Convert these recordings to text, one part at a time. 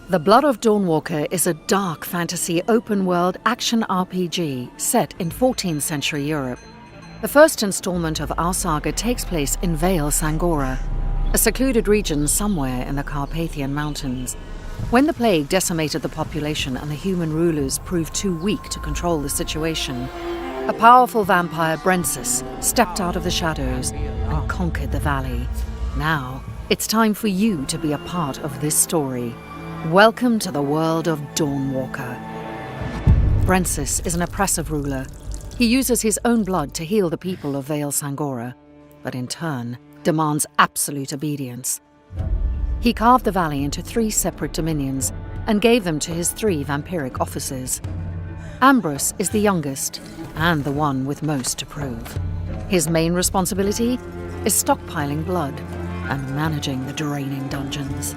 The Blood of Dawnwalker is a dark fantasy open-world action RPG set in 14th century Europe. The first installment of our saga takes place in Vale Sangora, a secluded region somewhere in the Carpathian Mountains. When the plague decimated the population and the human rulers proved too weak to control the situation, a powerful vampire, Brensis, stepped out of the shadows and conquered the valley. Now, it's time for you to be a part of this story. Welcome to the world of Dawnwalker. Brensis is an oppressive ruler. He uses his own blood to heal the people of Vale Sangora, but in turn demands absolute obedience. He carved the valley into 3 separate dominions and gave them to his 3 vampiric officers. Ambrose is the youngest and the one with most to prove. His main responsibility is stockpiling blood and managing the draining dungeons.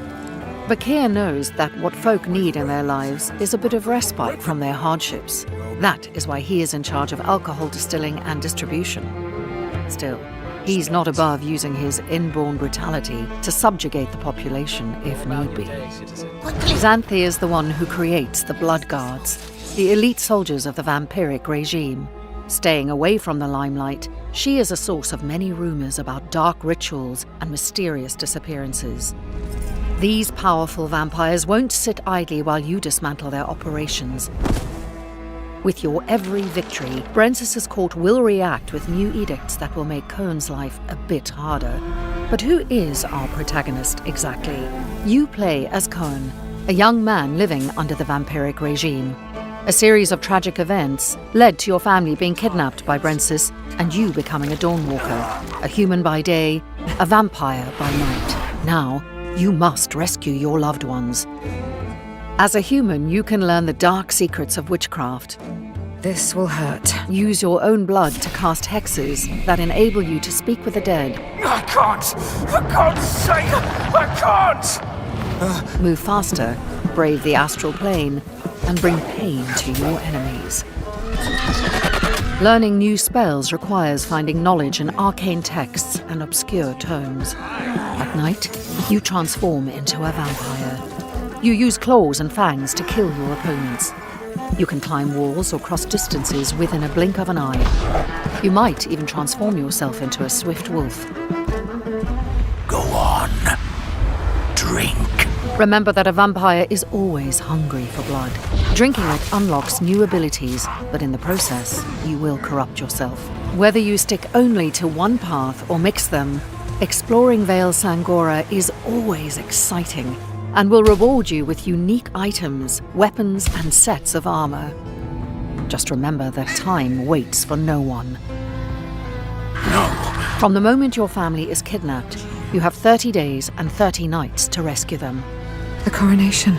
Bakir knows that what folk need in their lives is a bit of respite from their hardships. That is why he is in charge of alcohol distilling and distribution. Still, he's not above using his inborn brutality to subjugate the population if need be. Xanthi is the one who creates the Blood Guards, the elite soldiers of the vampiric regime. Staying away from the limelight, she is a source of many rumors about dark rituals and mysterious disappearances. These powerful vampires won't sit idly while you dismantle their operations. With your every victory, Brensis' court will react with new edicts that will make Cohn's life a bit harder. But who is our protagonist exactly? You play as Cohn, a young man living under the vampiric regime. A series of tragic events led to your family being kidnapped by Brensis and you becoming a Dawnwalker, a human by day, a vampire by night. Now, you must rescue your loved ones. As a human, you can learn the dark secrets of witchcraft. This will hurt. Use your own blood to cast hexes that enable you to speak with the dead. I can't! For God's sake, I can't! Move faster, brave the astral plane, and bring pain to your enemies. Learning new spells requires finding knowledge in arcane texts and obscure tomes. At night, you transform into a vampire. You use claws and fangs to kill your opponents. You can climb walls or cross distances within a blink of an eye. You might even transform yourself into a swift wolf. Go on. Drink. Remember that a vampire is always hungry for blood. Drinking it unlocks new abilities, but in the process, you will corrupt yourself. Whether you stick only to one path or mix them, exploring Vale Sangora is always exciting and will reward you with unique items, weapons, and sets of armor. Just remember that time waits for no one. No. From the moment your family is kidnapped, you have 30 days and 30 nights to rescue them. The coronation.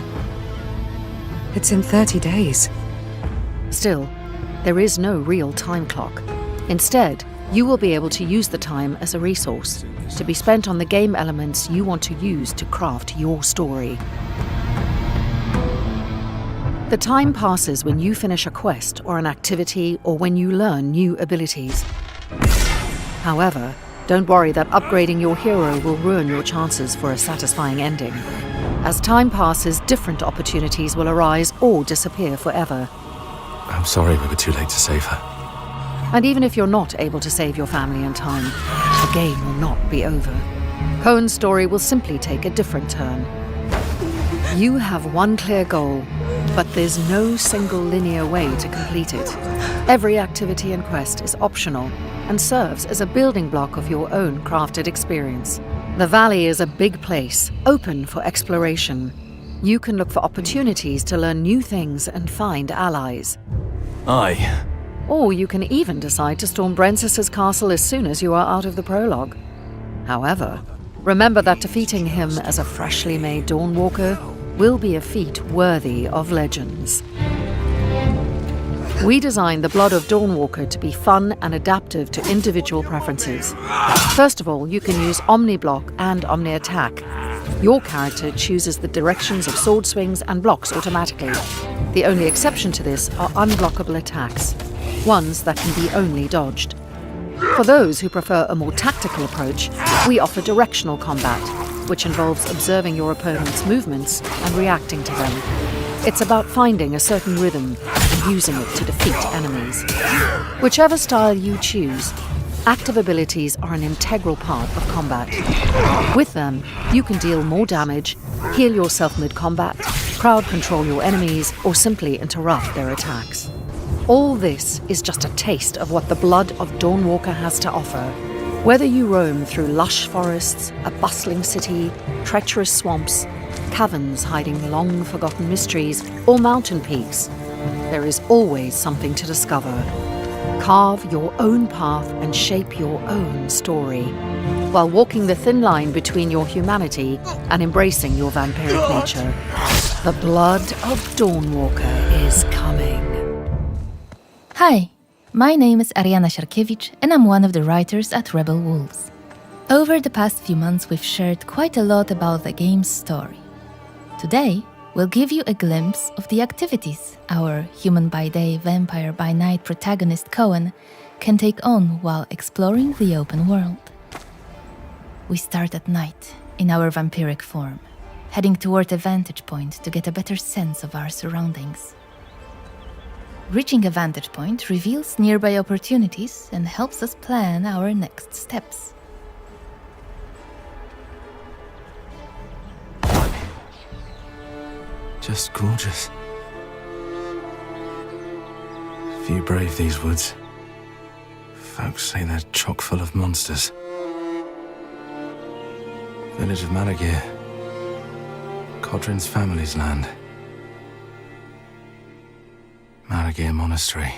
It's in 30 days. Still, there is no real time clock. Instead, you will be able to use the time as a resource, to be spent on the game elements you want to use to craft your story. The time passes when you finish a quest or an activity or when you learn new abilities. However, don't worry that upgrading your hero will ruin your chances for a satisfying ending. As time passes, different opportunities will arise or disappear forever. I'm sorry we were too late to save her. And even if you're not able to save your family in time, the game will not be over. Cohen's story will simply take a different turn. You have one clear goal, but there's no single linear way to complete it. Every activity and quest is optional and serves as a building block of your own crafted experience. The valley is a big place, open for exploration. You can look for opportunities to learn new things and find allies. Aye. Or you can even decide to storm Brensis' castle as soon as you are out of the prologue. However, remember that defeating him as a freshly made Dawnwalker will be a feat worthy of legends. We designed the Blood of Dawnwalker to be fun and adaptive to individual preferences. First of all, you can use Omni-Block and Omni-Attack. Your character chooses the directions of sword swings and blocks automatically. The only exception to this are unblockable attacks, ones that can be only dodged. For those who prefer a more tactical approach, we offer directional combat. which involves observing your opponent's movements and reacting to them. It's about finding a certain rhythm and using it to defeat enemies. Whichever style you choose, active abilities are an integral part of combat. With them, you can deal more damage, heal yourself mid-combat, crowd control your enemies, or simply interrupt their attacks. All this is just a taste of what the Blood of Dawnwalker has to offer. Whether you roam through lush forests, a bustling city, treacherous swamps, caverns hiding long-forgotten mysteries, or mountain peaks, there is always something to discover. Carve your own path and shape your own story, while walking the thin line between your humanity and embracing your vampiric nature. The Blood of Dawnwalker is coming. Hi, my name is Ariana Siarkiewicz, and I'm one of the writers at Rebel Wolves. Over the past few months, we've shared quite a lot about the game's story. Today, we'll give you a glimpse of the activities our human by day, vampire by night protagonist Cohen can take on while exploring the open world. We start at night, in our vampiric form, heading toward a vantage point to get a better sense of our surroundings. Reaching a vantage point reveals nearby opportunities and helps us plan our next steps. Just gorgeous. Few brave these woods. Folks say they're chock full of monsters. Village of Malagir. Codrin's family's land. Malagir Monastery.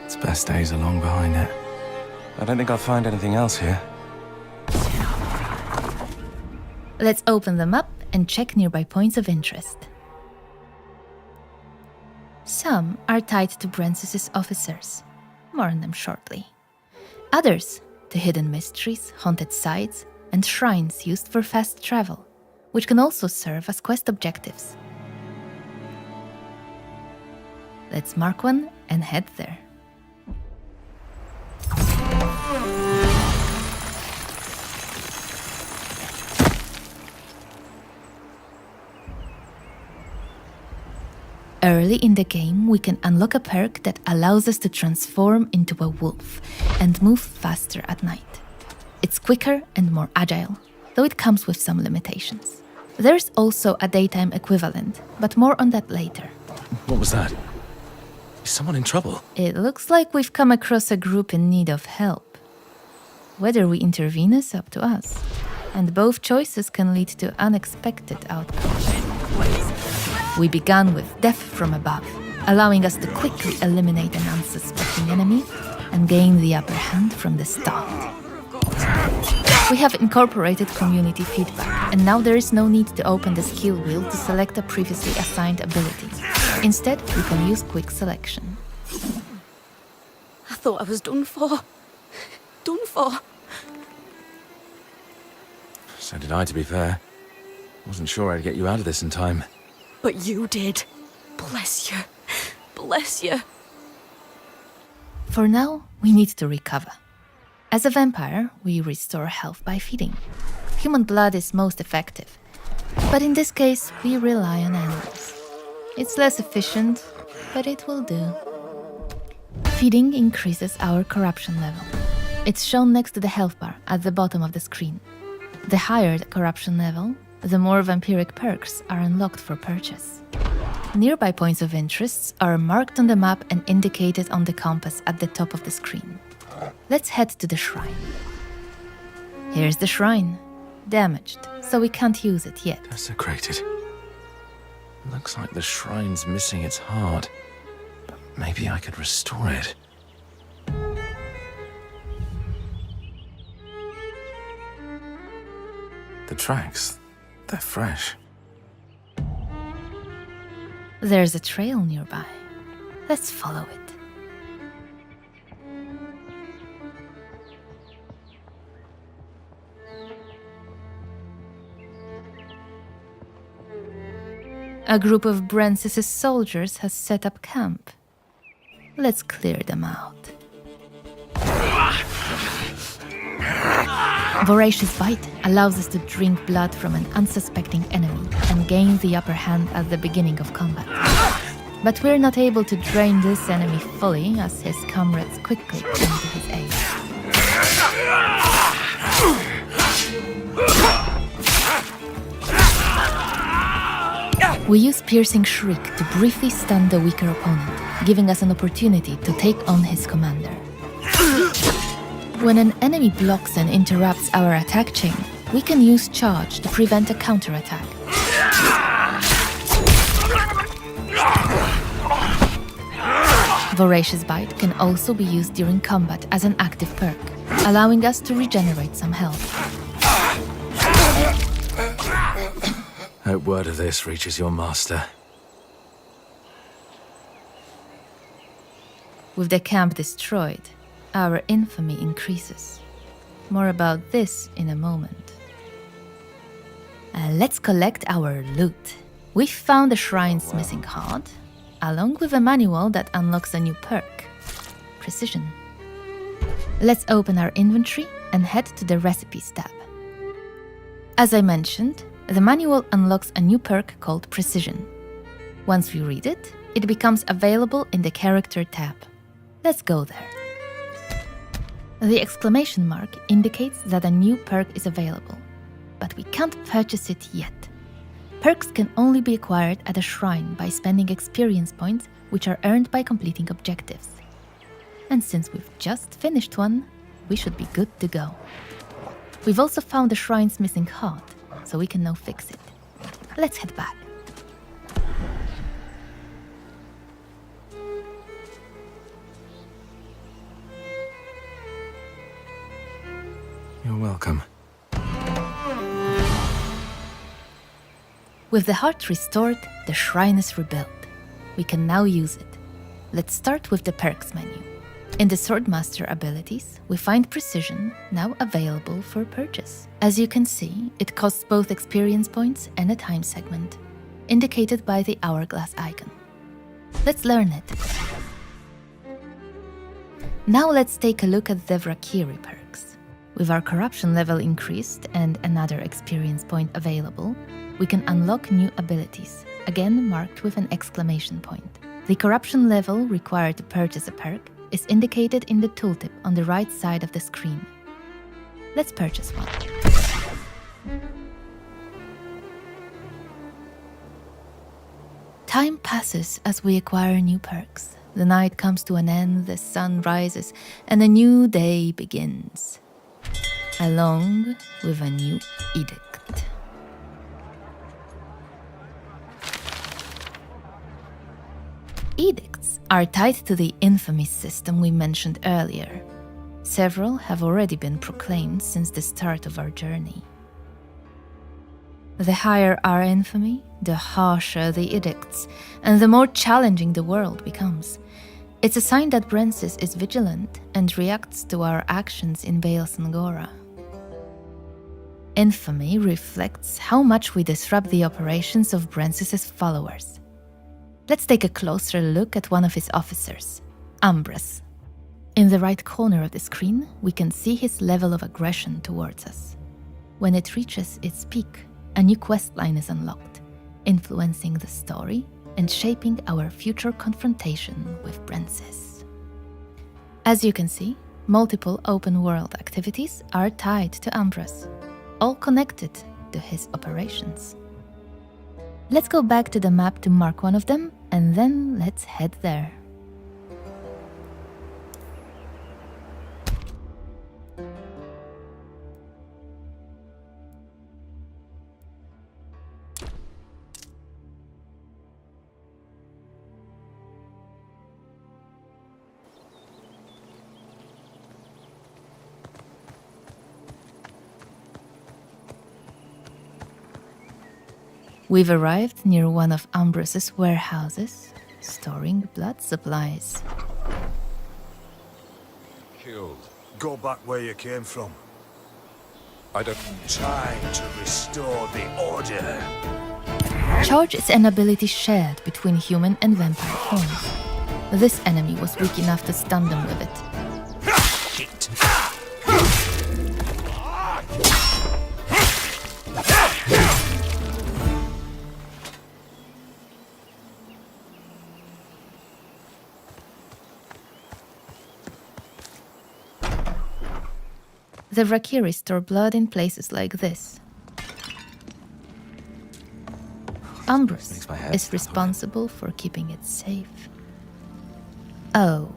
Its best days are long behind it. I don't think I'll find anything else here. Let's open them up and check nearby points of interest. Some are tied to Brancis's officers. More on them shortly. Others to hidden mysteries, haunted sites, and shrines used for fast travel, which can also serve as quest objectives. Let's mark one and head there. Early in the game, we can unlock a perk that allows us to transform into a wolf and move faster at night. It's quicker and more agile, though it comes with some limitations. There's also a daytime equivalent, but more on that later. What was that? Is someone in trouble? It looks like we've come across a group in need of help. Whether we intervene is up to us, and both choices can lead to unexpected outcomes. We began with death from above, allowing us to quickly eliminate an unsuspecting enemy and gain the upper hand from the start. We have incorporated community feedback, and now there is no need to open the skill wheel to select a previously assigned ability. Instead, we can use quick selection. I thought I was done for. Done for. So did I, to be fair. Wasn't sure I'd get you out of this in time. But you did. Bless you. Bless you. For now, we need to recover. As a vampire, we restore health by feeding. Human blood is most effective, but in this case, we rely on animals. It's less efficient, but it will do. Feeding increases our corruption level. It's shown next to the health bar at the bottom of the screen. The higher the corruption level, the more vampiric perks are unlocked for purchase. Nearby points of interest are marked on the map and indicated on the compass at the top of the screen. Let's head to the shrine. Here's the shrine. Damaged, so we can't use it yet. Desecrated. Looks like the shrine's missing its heart. But maybe I could restore it. The tracks, they're fresh. There's a trail nearby. Let's follow it. A group of Brancis's soldiers has set up camp. Let's clear them out. Voracious Bite allows us to drink blood from an unsuspecting enemy and gain the upper hand at the beginning of combat. But we're not able to drain this enemy fully, as his comrades quickly come to his aid. We use Piercing Shriek to briefly stun the weaker opponent, giving us an opportunity to take on his commander. When an enemy blocks and interrupts our attack chain, we can use Charge to prevent a counterattack. Voracious Bite can also be used during combat as an active perk, allowing us to regenerate some health. Hope word of this reaches your master. With the camp destroyed, our infamy increases. More about this in a moment. Let's collect our loot. We found the shrine's missing heart, along with a manual that unlocks a new perk, Precision. Let's open our inventory and head to the Recipes tab. As I mentioned, the manual unlocks a new perk called Precision. Once we read it, it becomes available in the Character tab. Let's go there. The exclamation mark indicates that a new perk is available, but we can't purchase it yet. Perks can only be acquired at a shrine by spending experience points, which are earned by completing objectives. And since we've just finished one, we should be good to go. We've also found the shrine's missing heart, so we can now fix it. Let's head back. You're welcome. With the heart restored, the shrine is rebuilt. We can now use it. Let's start with the perks menu. In the Swordmaster abilities, we find Precision, now available for purchase. As you can see, it costs both experience points and a time segment, indicated by the hourglass icon. Let's learn it. Now let's take a look at the Vrakiri perks. With our corruption level increased and another experience point available, we can unlock new abilities, again marked with an exclamation point. The corruption level required to purchase a perk is indicated in the tooltip on the right side of the screen. Let's purchase one. Time passes as we acquire new perks. The night comes to an end, the sun rises, and a new day begins, along with a new edict. Edicts are tied to the infamy system we mentioned earlier. Several have already been proclaimed since the start of our journey. The higher our infamy, the harsher the edicts, and the more challenging the world becomes. It's a sign that Brensis is vigilant and reacts to our actions in Vale Sangora. Infamy reflects how much we disrupt the operations of Brensis's followers. Let's take a closer look at one of his officers, Ambrose. In the right corner of the screen, we can see his level of aggression towards us. When it reaches its peak, a new questline is unlocked, influencing the story and shaping our future confrontation with Brensis. As you can see, multiple open-world activities are tied to Ambrose, all connected to his operations. Let's go back to the map to mark one of them, and then let's head there. We've arrived near one of Ambrose's warehouses, storing blood supplies. Killed. Go back where you came from. I don't... Time to restore the order. Charge is an ability shared between human and vampire forms. This enemy was weak enough to stun them with it. The Rakiri store blood in places like this. Ambrose Makes my head is stop. responsible for keeping it safe. Oh,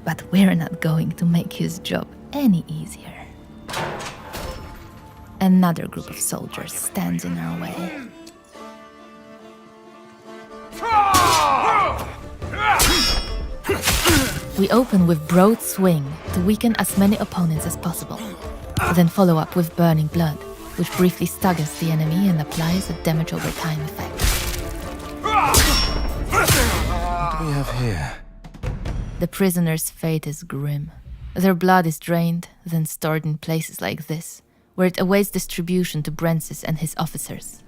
but we're not going to make his job any easier. Another group of soldiers stands in our way. We open with Broad Swing to weaken as many opponents as possible, then follow up with Burning Blood, which briefly staggers the enemy and applies a damage over time effect. What do we have here? The prisoner's fate is grim. Their blood is drained, then stored in places like this, where it awaits distribution to Brensis and his officers.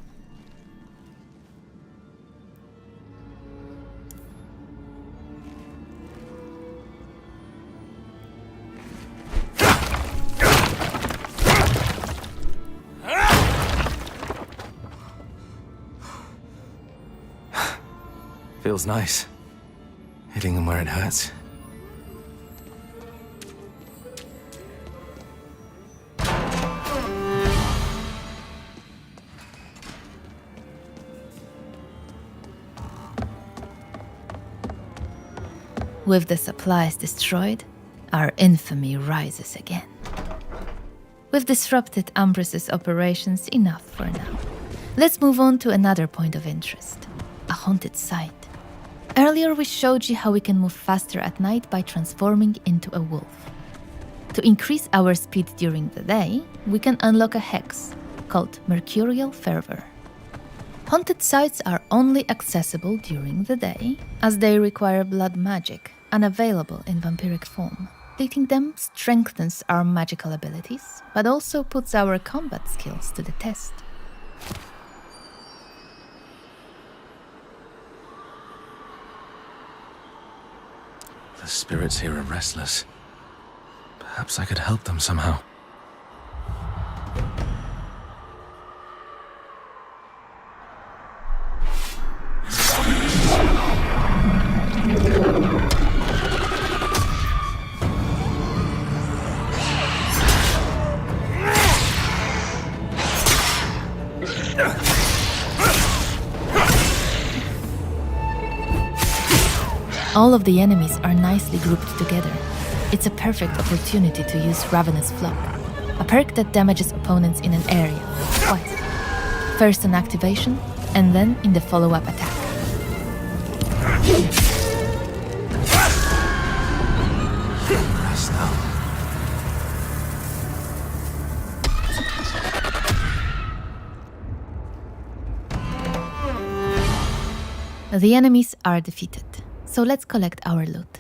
Feels nice. Hitting them where it hurts. With the supplies destroyed, our infamy rises again. We've disrupted Ambrose's operations enough for now. Let's move on to another point of interest, a haunted site. Earlier we showed you how we can move faster at night by transforming into a wolf. To increase our speed during the day, we can unlock a hex called Mercurial Fervor. Haunted sites are only accessible during the day, as they require blood magic, unavailable in vampiric form. Completing them strengthens our magical abilities, but also puts our combat skills to the test. The spirits here are restless. Perhaps I could help them somehow. All of the enemies are nicely grouped together. It's a perfect opportunity to use Ravenous Flock, a perk that damages opponents in an area twice. First on activation, and then in the follow-up attack. Rest now. The enemies are defeated, so let's collect our loot.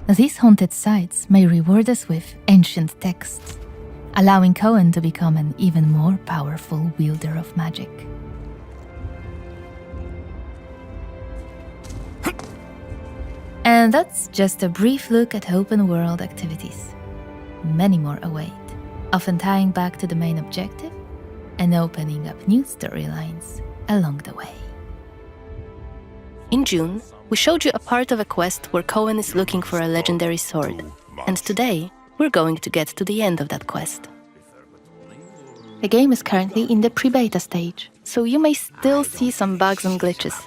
These haunted sites may reward us with ancient texts, allowing Cohen to become an even more powerful wielder of magic. And that's just a brief look at open world activities. Many more await, often tying back to the main objective and opening up new storylines along the way. In June, we showed you a part of a quest where Cohen is looking for a legendary sword, and today we're going to get to the end of that quest. The game is currently in the pre-beta stage, so you may still see some bugs and glitches.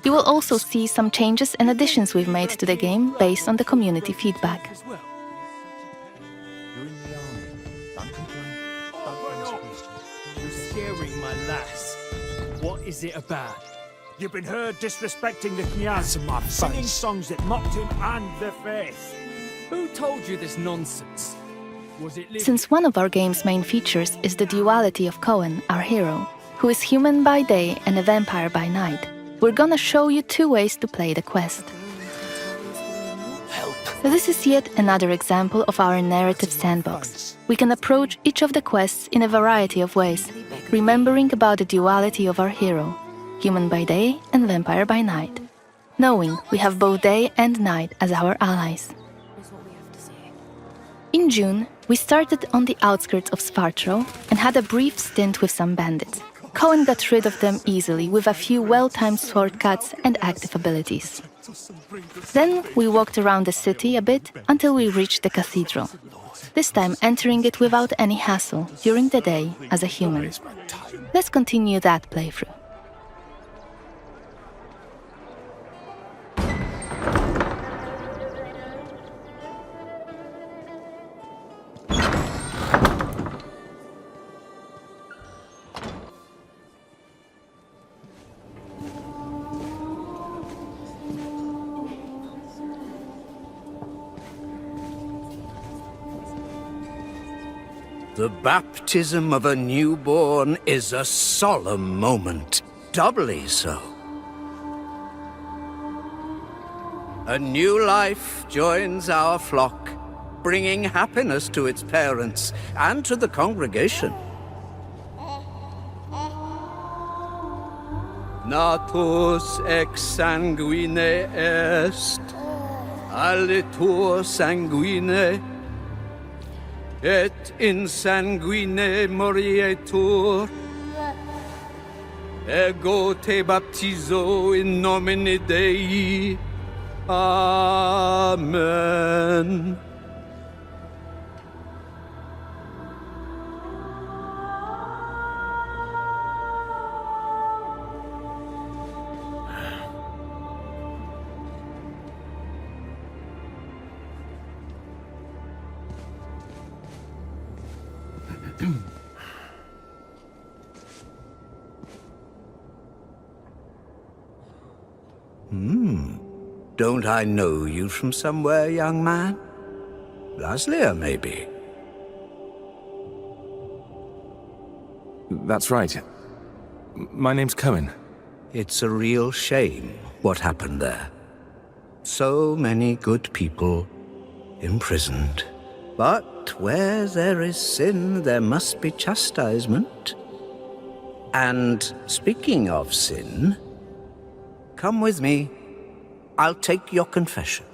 You will also see some changes and additions we've made to the game based on the community feedback. You're scaring my lass. What is it about? You've been heard disrespecting the Knyaz, singing songs that mocked him and the faith. Who told you this nonsense? Was it Since one of our game's main features is the duality of Cohen, our hero, who is human by day and a vampire by night, we're gonna show you two ways to play the quest. This is yet another example of our narrative sandbox. We can approach each of the quests in a variety of ways, remembering about the duality of our hero, human by day and vampire by night, knowing we have both day and night as our allies. In June, we started on the outskirts of Svartro and had a brief stint with some bandits. Cohen got rid of them easily with a few well-timed sword cuts and active abilities. Then we walked around the city a bit until we reached the cathedral. this time entering it without any hassle during the day as a human. Let's continue that playthrough. The baptism of a newborn is a solemn moment, doubly so. A new life joins our flock, bringing happiness to its parents and to the congregation. Natus ex sanguine est, alitur sanguine, et in sanguine morietur. Ego te baptizo in nomine Dei. Amen. Don't I know you from somewhere, young man? Laslia, maybe? That's right. My name's Cohen. It's a real shame what happened there. So many good people imprisoned. But where there is sin, there must be chastisement. And speaking of sin, come with me. I'll take your confession.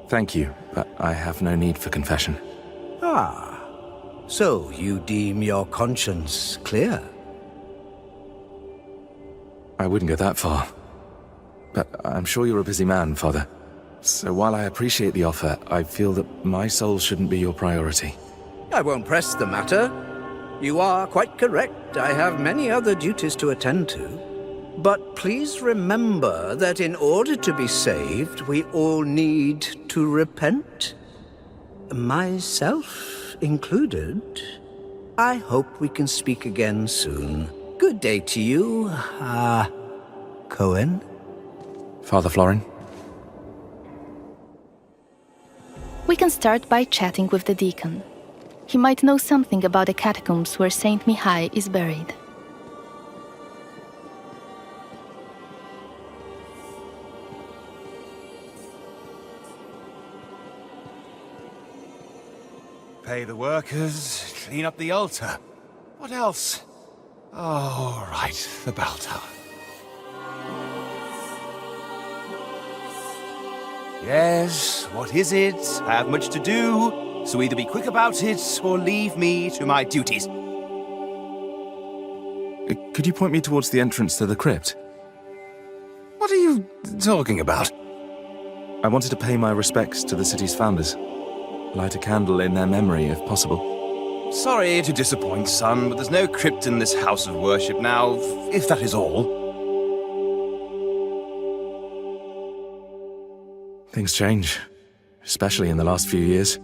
Thank you, but I have no need for confession. Ah, so you deem your conscience clear? I wouldn't go that far. But I'm sure you're a busy man, Father. So while I appreciate the offer, I feel that my soul shouldn't be your priority. I won't press the matter. You are quite correct. I have many other duties to attend to. But please remember that in order to be saved, we all need to repent. Myself included. I hope we can speak again soon. Good day to you, Cohen. Father Florin? We can start by chatting with the deacon. He might know something about the catacombs where Saint Mihai is buried. Pay the workers, clean up the altar. What else? Oh, right, the bell tower. Yes, what is it? I have much to do, so either be quick about it or leave me to my duties. Could you point me towards the entrance to the crypt? What are you talking about? I wanted to pay my respects to the city's founders. Light a candle in their memory, if possible. Sorry to disappoint, son, but there's no crypt in this house of worship now, if that is all. Things change, especially in the last few years.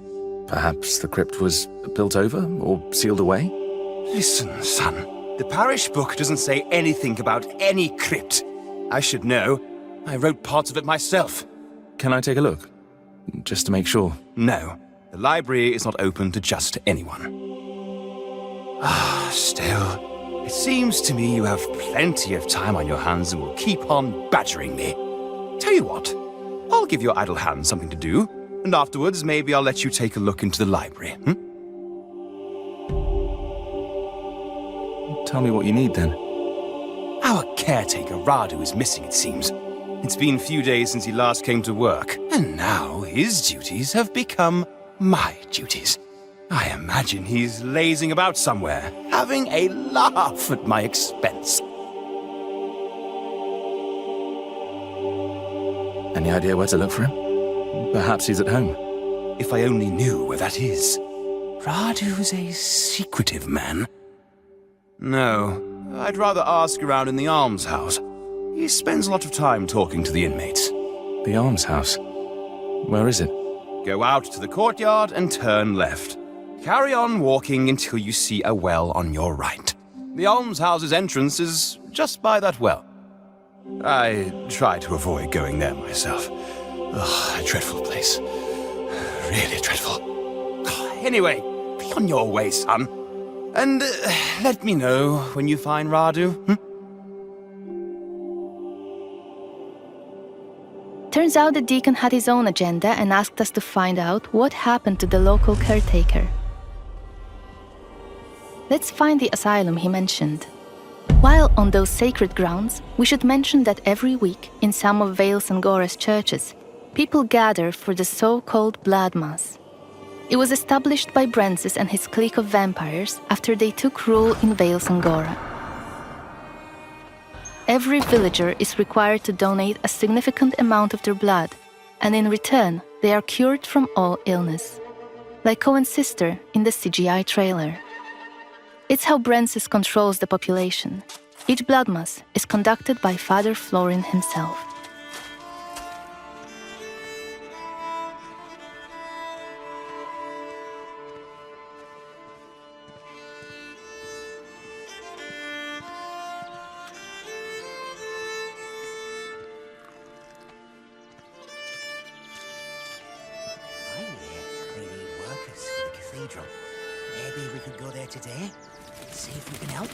Perhaps the crypt was built over or sealed away? Listen, son, the parish book doesn't say anything about any crypt. I should know. I wrote parts of it myself. Can I take a look? Just to make sure. No. The library is not open to just anyone. Still, it seems to me you have plenty of time on your hands and will keep on badgering me. Tell you what, I'll give your idle hands something to do, and afterwards maybe I'll let you take a look into the library, Tell me what you need, then. Our caretaker, Radu, is missing, it seems. It's been a few days since he last came to work, and now his duties have become my duties. I imagine he's lazing about somewhere, having a laugh at my expense. Any idea where to look for him? Perhaps he's at home. If I only knew where that is. Radu's a secretive man. No, I'd rather ask around in the almshouse. He spends a lot of time talking to the inmates. The almshouse? Where is it? Go out to the courtyard and turn left. Carry on walking until you see a well on your right. The almshouse's entrance is just by that well. I try to avoid going there myself. Ugh, a dreadful place. Really dreadful. Anyway, be on your way, son. And let me know when you find Radu. Turns out the deacon had his own agenda and asked us to find out what happened to the local caretaker. Let's find the asylum he mentioned. While on those sacred grounds, we should mention that every week, in some of Vale Sangora's churches, people gather for the so-called Blood Mass. It was established by Brensis and his clique of vampires after they took rule in Vale Sangora. Every villager is required to donate a significant amount of their blood, and in return, they are cured from all illness. Like Cohen's sister in the CGI trailer. It's how Brensis controls the population. Each blood mass is conducted by Father Florin himself. Maybe we could go there today, see if we can help.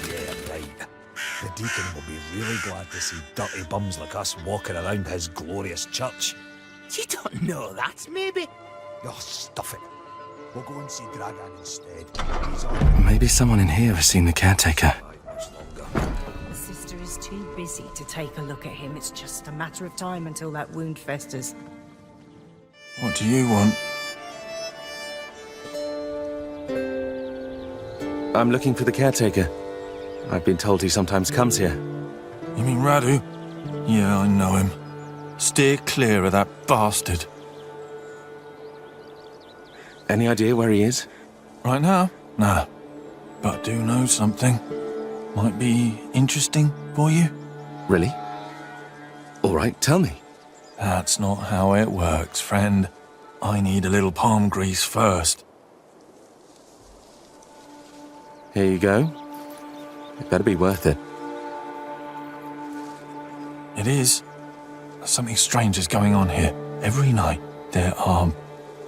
Yeah, right. The deacon will be really glad to see dirty bums like us walking around his glorious church. You don't know that, maybe? Oh, stuff it. We'll go and see Dragan instead. He's on. Maybe someone in here has seen the caretaker. The sister is too busy to take a look at him. It's just a matter of time until that wound festers. What do you want? I'm looking for the caretaker. I've been told he sometimes comes here. You mean Radu? Yeah, I know him. Steer clear of that bastard. Any idea where he is? Right now? Nah. But I do know something. Might be interesting for you. Really? All right, tell me. That's not how it works, friend. I need a little palm grease first. Here you go. It better be worth it. It is. Something strange is going on here. Every night there are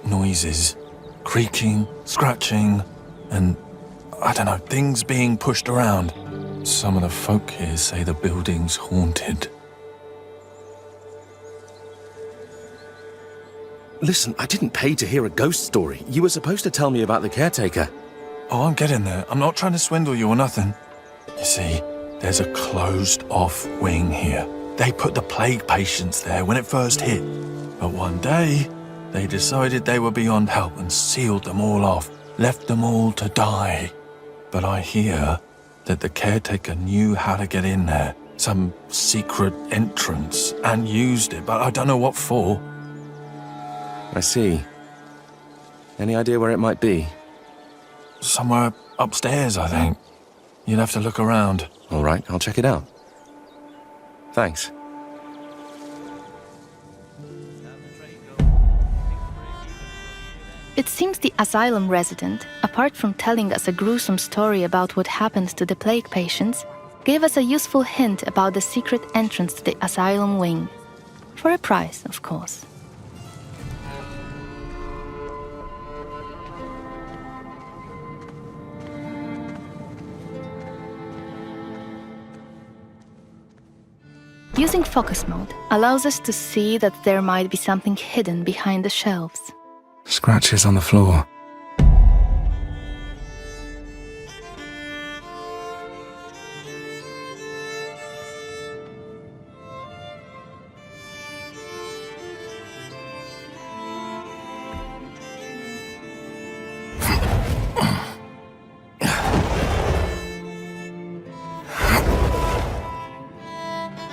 noises. Creaking, scratching, and, I don't know, things being pushed around. Some of the folk here say the building's haunted. Listen, I didn't pay to hear a ghost story. You were supposed to tell me about the caretaker. Oh, I'm getting there. I'm not trying to swindle you or nothing. You see, there's a closed-off wing here. They put the plague patients there when it first hit. But one day, they decided they were beyond help and sealed them all off, left them all to die. But I hear that the caretaker knew how to get in there, some secret entrance, and used it, but I don't know what for. I see. Any idea where it might be? Somewhere upstairs, I think. You'd have to look around. All right, I'll check it out. Thanks. It seems the asylum resident, apart from telling us a gruesome story about what happened to the plague patients, gave us a useful hint about the secret entrance to the asylum wing. For a price, of course. Using focus mode allows us to see that there might be something hidden behind the shelves. Scratches on the floor.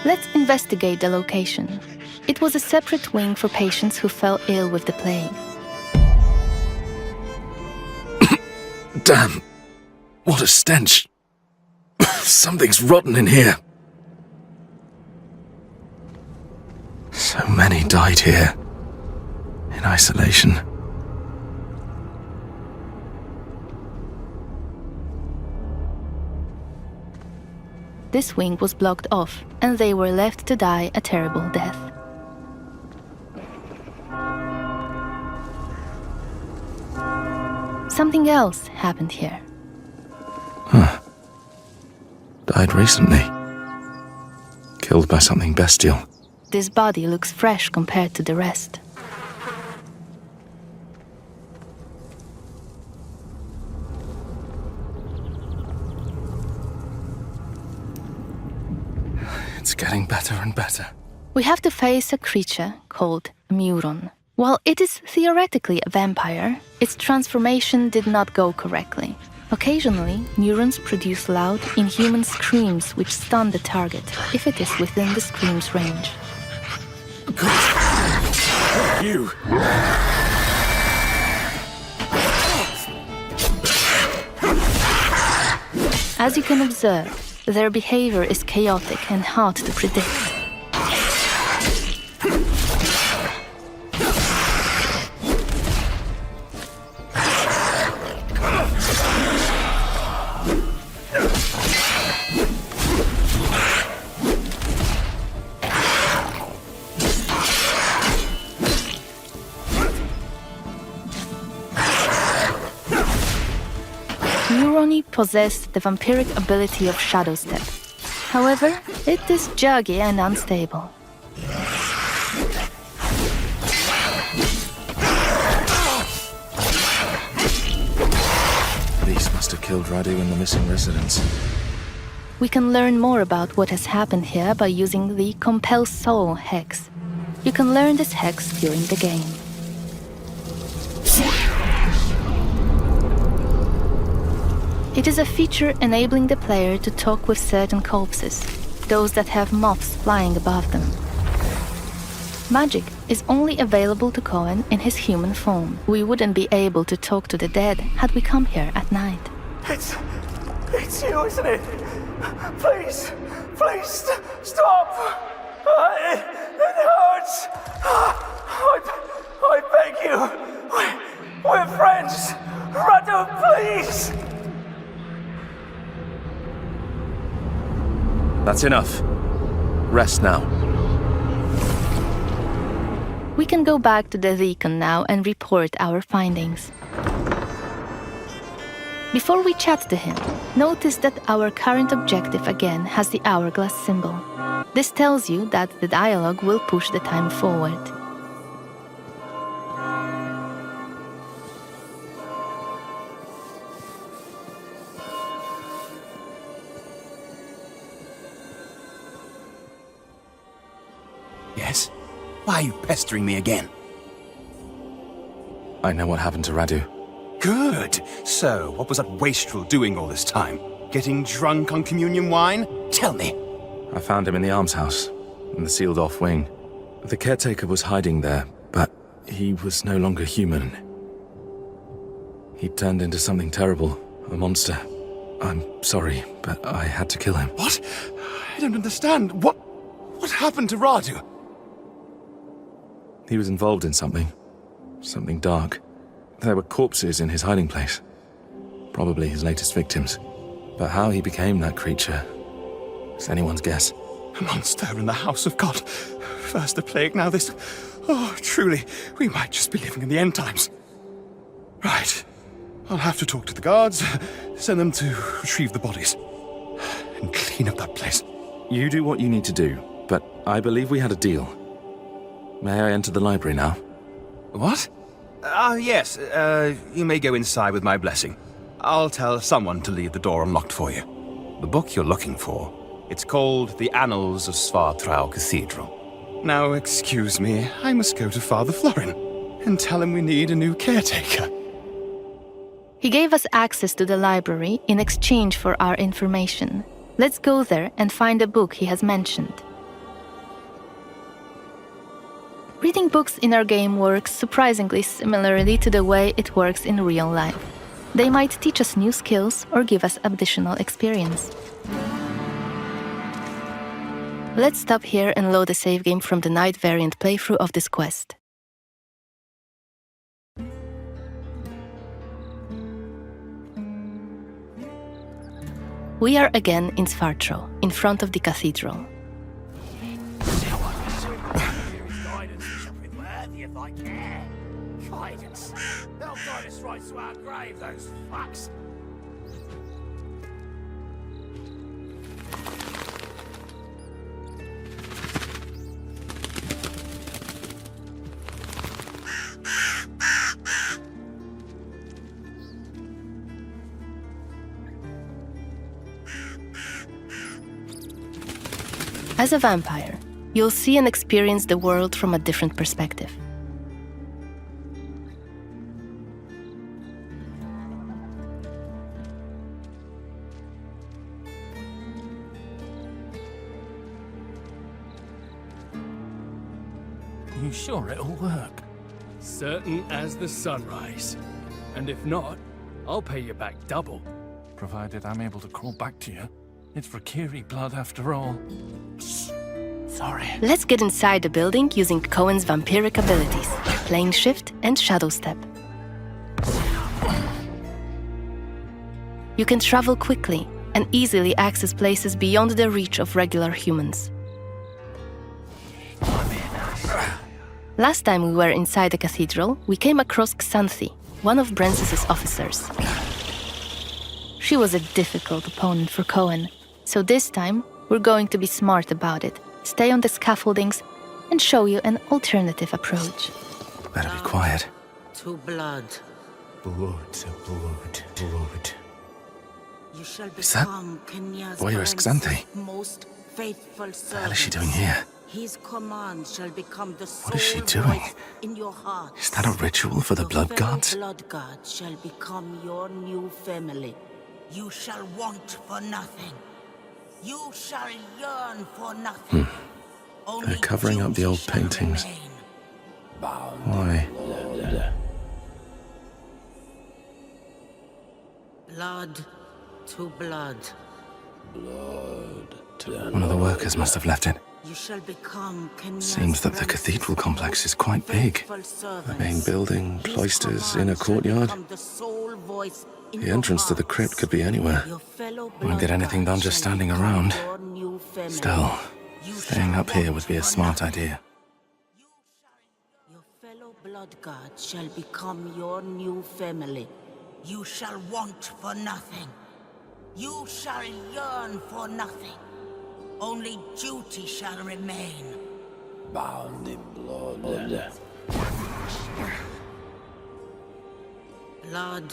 Let's investigate the location. It was a separate wing for patients who fell ill with the plague. Damn! What a stench! Something's rotten in here. So many died here, in isolation. This wing was blocked off, and they were left to die a terrible death. Something else happened here. Huh. Died recently. Killed by something bestial. This body looks fresh compared to the rest. It's getting better and better. We have to face a creature called Muron. While it is theoretically a vampire, its transformation did not go correctly. Occasionally, neurons produce loud, inhuman screams which stun the target, if it is within the scream's range. You! As you can observe, their behavior is chaotic and hard to predict. Muroni possessed the vampiric ability of Shadow Step. However, it is juggy and unstable. These must have killed Radu and the missing residents. We can learn more about what has happened here by using the Compel Soul hex. You can learn this hex during the game. It is a feature enabling the player to talk with certain corpses, those that have moths flying above them. Magic is only available to Cohen in his human form. We wouldn't be able to talk to the dead had we come here at night. It's you, isn't it? Please, stop! It hurts! I beg you! We're friends! Radu, please! That's enough. Rest now. We can go back to the Deacon now and report our findings. Before we chat to him, notice that our current objective again has the hourglass symbol. This tells you that the dialogue will push the time forward. Yes? Why are you pestering me again? I know what happened to Radu. Good. So, what was that wastrel doing all this time? Getting drunk on communion wine? Tell me. I found him in the almshouse, in the sealed-off wing. The caretaker was hiding there, but he was no longer human. He turned into something terrible, a monster. I'm sorry, but I had to kill him. What? I don't understand. What happened to Radu? He was involved in something dark. There were corpses in his hiding place. Probably his latest victims. But how he became that creature is anyone's guess. A monster in the house of God. First the plague, now this. Oh, truly, we might just be living in the end times. Right. I'll have to talk to the guards, send them to retrieve the bodies, and clean up that place. You do what you need to do, but I believe we had a deal. May I enter the library now? What? Yes. You may go inside with my blessing. I'll tell someone to leave the door unlocked for you. The book you're looking for, it's called The Annals of Svartrau Cathedral. Now, excuse me, I must go to Father Florin and tell him we need a new caretaker. He gave us access to the library in exchange for our information. Let's go there and find a book he has mentioned. Reading books in our game works surprisingly similarly to the way it works in real life. They might teach us new skills or give us additional experience. Let's stop here and load a save game from the night variant playthrough of this quest. We are again in Svartro, in front of the cathedral. Guidance. They'll guide us right to our grave, those fucks. As a vampire, you'll see and experience the world from a different perspective. You sure it'll work? Certain as the sunrise. And if not, I'll pay you back double. Provided I'm able to crawl back to you. It's for Kiri blood after all. Sorry. Let's get inside the building using Cohen's vampiric abilities, Plane Shift and Shadow Step. You can travel quickly and easily access places beyond the reach of regular humans. Last time we were inside the cathedral, we came across Xanthi, one of Brensis's officers. She was a difficult opponent for Cohen, so this time we're going to be smart about it, stay on the scaffoldings, and show you an alternative approach. Better be quiet. To blood. Blood, blood, blood. You shall Is that become Kenya's Warrioress Xanthi? most faithful What the hell is she servant. doing here? His command shall become the What is she sole doing? voice in your heart. Is that a ritual for the blood fellow gods? blood god shall become your new family. You shall want for nothing. You shall yearn for nothing. They're covering up the old paintings. Why? Blood to blood. One of the workers must have left it. You shall become Kenya's Seems that the cathedral complex is quite big. The main building, cloisters, inner courtyard. The entrance to the crypt could be anywhere. Won't get anything done just standing around. Still, staying up here would be a smart idea. Your fellow blood god shall become your new family. You shall want for nothing. You shall yearn for nothing. Only duty shall remain. Bound in blood. Blood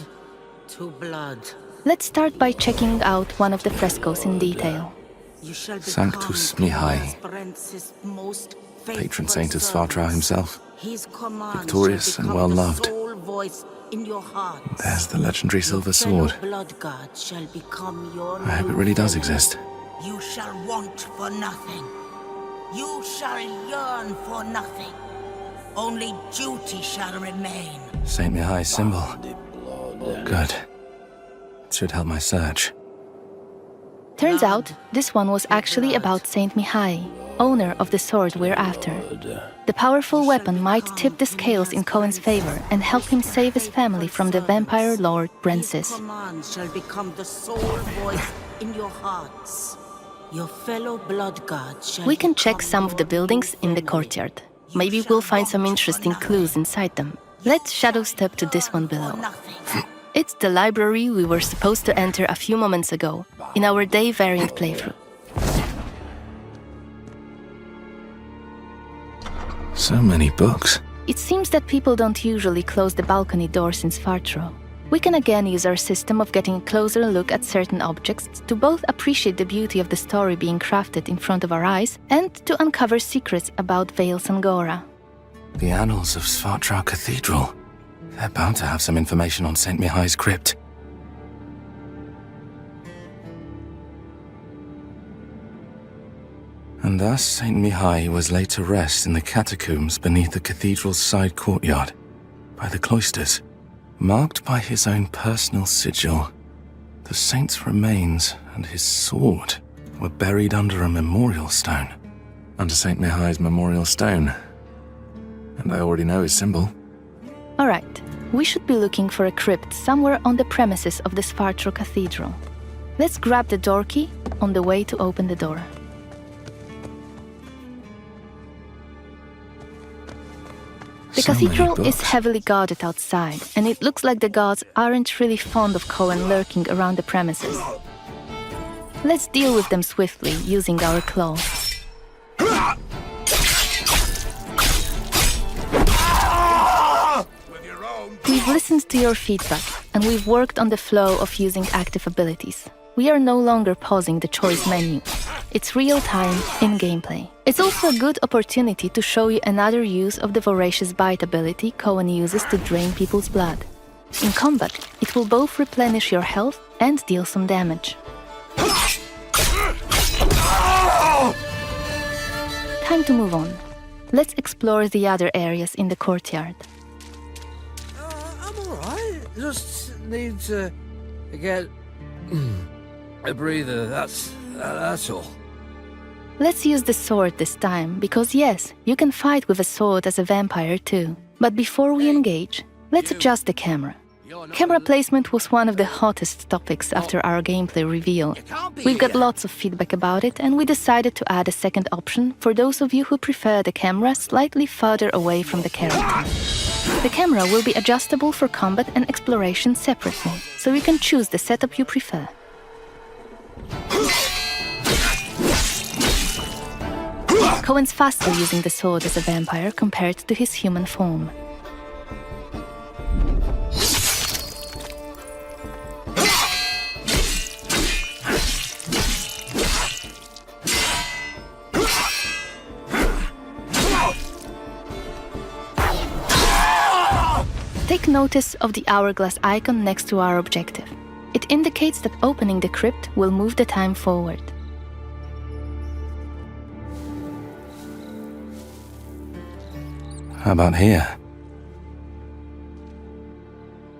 to blood. Let's start by checking out one of the frescoes in detail. You shall Sanctus become Mihai, Kenya's Brens's most patron faithful saint of servant. Svartra himself. His command Victorious shall and become the well-loved. sole voice in your heart. There's the legendary silver Fellow sword. blood god shall become your I hope new it really does family. exist. You shall want for nothing. You shall yearn for nothing. Only duty shall remain. Saint Mihai's symbol. Good. It should help my search. Turns out, this one was actually about Saint Mihai, owner of the sword we're after. The powerful weapon might tip the scales in Cohen's favor and help him save his family from the vampire lord Brensis. Command shall become the sole voice in your hearts. Your fellow blood god shall We can check become some of the your buildings new in the family. courtyard. Maybe we'll find some interesting clues inside them. Let's shadow step to this one below. It's the library we were supposed to enter a few moments ago, in our day variant playthrough. So many books. It seems that people don't usually close the balcony doors in Svartro. We can again use our system of getting a closer look at certain objects to both appreciate the beauty of the story being crafted in front of our eyes and to uncover secrets about Vale Sangora. The annals of Svartra Cathedral. They're bound to have some information on Saint Mihai's crypt. And thus Saint Mihai was laid to rest in the catacombs beneath the cathedral's side courtyard, by the cloisters. Marked by his own personal sigil, the saint's remains and his sword were buried under a memorial stone. Under St. Mihai's memorial stone. And I already know his symbol. Alright, we should be looking for a crypt somewhere on the premises of the Svartro Cathedral. Let's grab the door key on the way to open the door. The cathedral is heavily guarded outside, and it looks like the guards aren't really fond of Cohen lurking around the premises. Let's deal with them swiftly, using our claws. We've listened to your feedback, and we've worked on the flow of using active abilities. We are no longer pausing the choice menu. It's real-time, in gameplay. It's also a good opportunity to show you another use of the Voracious Bite ability Cohen uses to drain people's blood. In combat, it will both replenish your health and deal some damage. Time to move on. Let's explore the other areas in the courtyard. I'm alright. Just need to get a breather, that's all. Let's use the sword this time, because yes, you can fight with a sword as a vampire too. But before we engage, let's adjust the camera. Camera placement was one of the hottest topics after our gameplay reveal. We've got lots of feedback about it, and we decided to add a second option for those of you who prefer the camera slightly further away from the character. The camera will be adjustable for combat and exploration separately, so you can choose the setup you prefer. Cohen's faster using the sword as a vampire compared to his human form. Take notice of the hourglass icon next to our objective. It indicates that opening the crypt will move the time forward. How about here?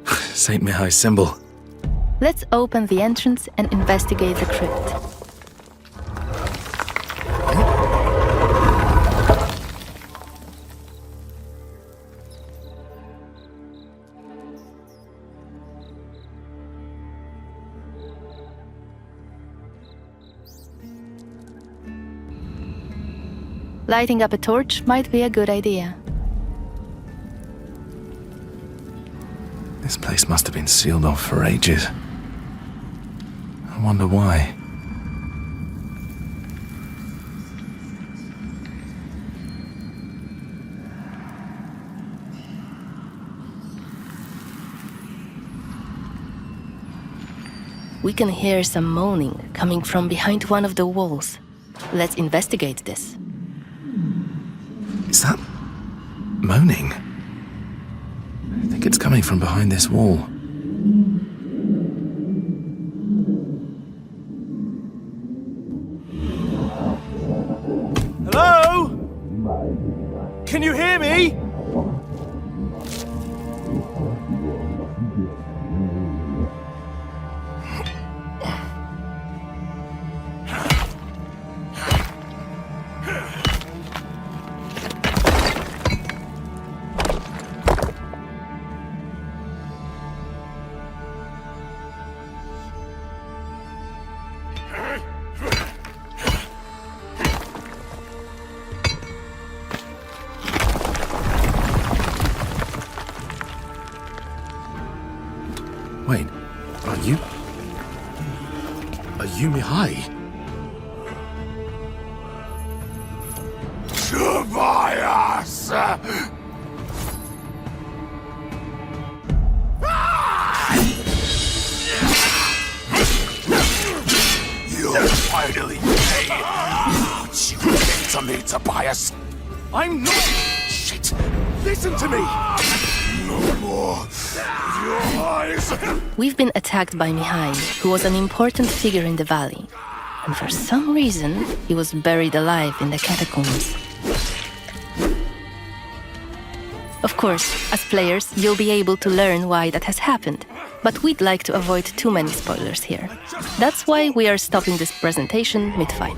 St. Mihai's symbol. Let's open the entrance and investigate the crypt. Lighting up a torch might be a good idea. This place must have been sealed off for ages. I wonder why. We can hear some moaning coming from behind one of the walls. Let's investigate this. Is that moaning? I think it's coming from behind this wall. Hello? Can you hear me? Wait, are you Mihai? Tobias! You'll finally pay. Don't you get to me, Tobias? I'm not... Shit! Listen to me! No more of your eyes! We've been attacked by Mihai, who was an important figure in the valley. And for some reason, he was buried alive in the catacombs. Of course, as players, you'll be able to learn why that has happened, but we'd like to avoid too many spoilers here. That's why we are stopping this presentation mid-fight.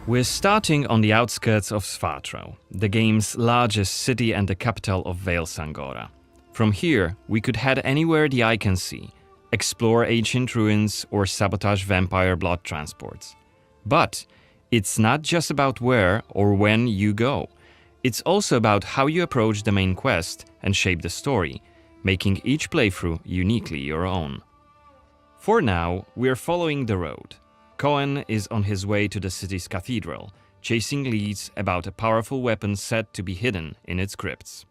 We're starting on the outskirts of Svartro, the game's largest city and the capital of Vale Sangora. From here, we could head anywhere the eye can see, explore ancient ruins or sabotage vampire blood transports. But it's not just about where or when you go. It's also about how you approach the main quest and shape the story, making each playthrough uniquely your own. For now, we're following the road. Cohen is on his way to the city's cathedral, chasing leads about a powerful weapon said to be hidden in its crypts.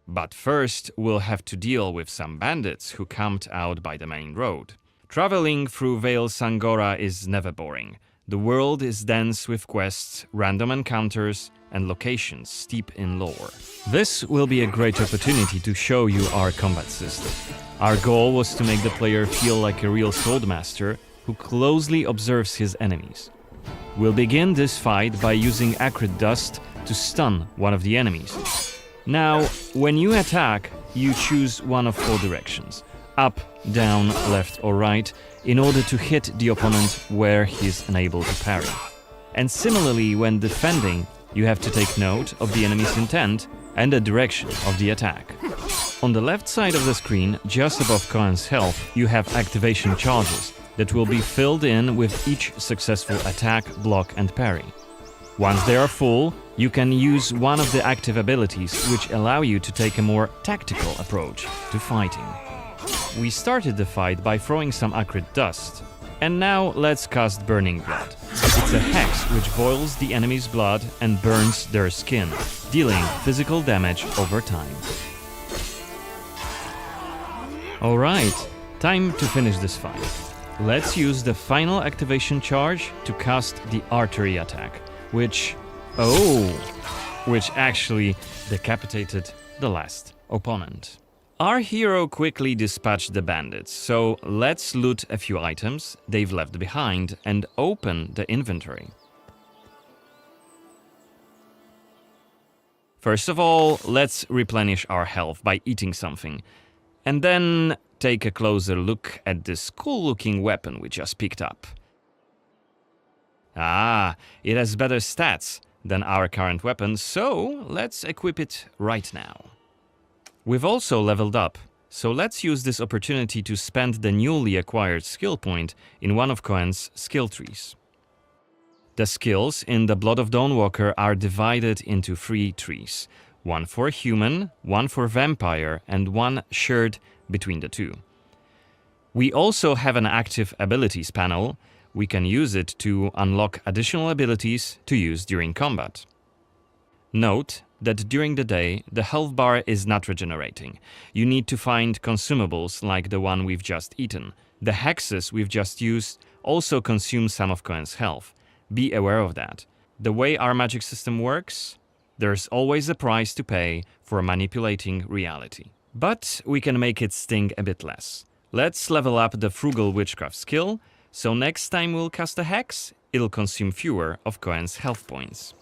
But first, we'll have to deal with some bandits who camped out by the main road. Traveling through Vale Sangora is never boring. The world is dense with quests, random encounters, and locations steep in lore. This will be a great opportunity to show you our combat system. Our goal was to make the player feel like a real swordmaster who closely observes his enemies. We'll begin this fight by using acrid dust to stun one of the enemies. Now, when you attack, you choose one of 4 directions: up, down, left or right, in order to hit the opponent where he's unable to parry. And similarly, when defending, you have to take note of the enemy's intent and the direction of the attack. On the left side of the screen, just above Cohen's health, you have activation charges that will be filled in with each successful attack, block and parry. Once they are full, you can use one of the active abilities which allow you to take a more tactical approach to fighting. We started the fight by throwing some acrid dust, and now let's cast Burning Blood. It's a hex which boils the enemy's blood and burns their skin, dealing physical damage over time. Alright, time to finish this fight. Let's use the final activation charge to cast the artery attack, which actually decapitated the last opponent. Our hero quickly dispatched the bandits, so let's loot a few items they've left behind and open the inventory. First of all, let's replenish our health by eating something, and then take a closer look at this cool-looking weapon we just picked up. Ah, it has better stats than our current weapon, so let's equip it right now. We've also leveled up, so let's use this opportunity to spend the newly acquired skill point in one of Cohen's skill trees. The skills in the Blood of Dawnwalker are divided into 3 trees, one for human, one for vampire, and one shared between the 2. We also have an active abilities panel. We can use it to unlock additional abilities to use during combat. Note that during the day, the health bar is not regenerating. You need to find consumables like the one we've just eaten. The hexes we've just used also consume some of Cohen's health. Be aware of that. The way our magic system works, there's always a price to pay for manipulating reality. But we can make it sting a bit less. Let's level up the Frugal Witchcraft skill, so next time we'll cast a hex, it'll consume fewer of Cohen's health points.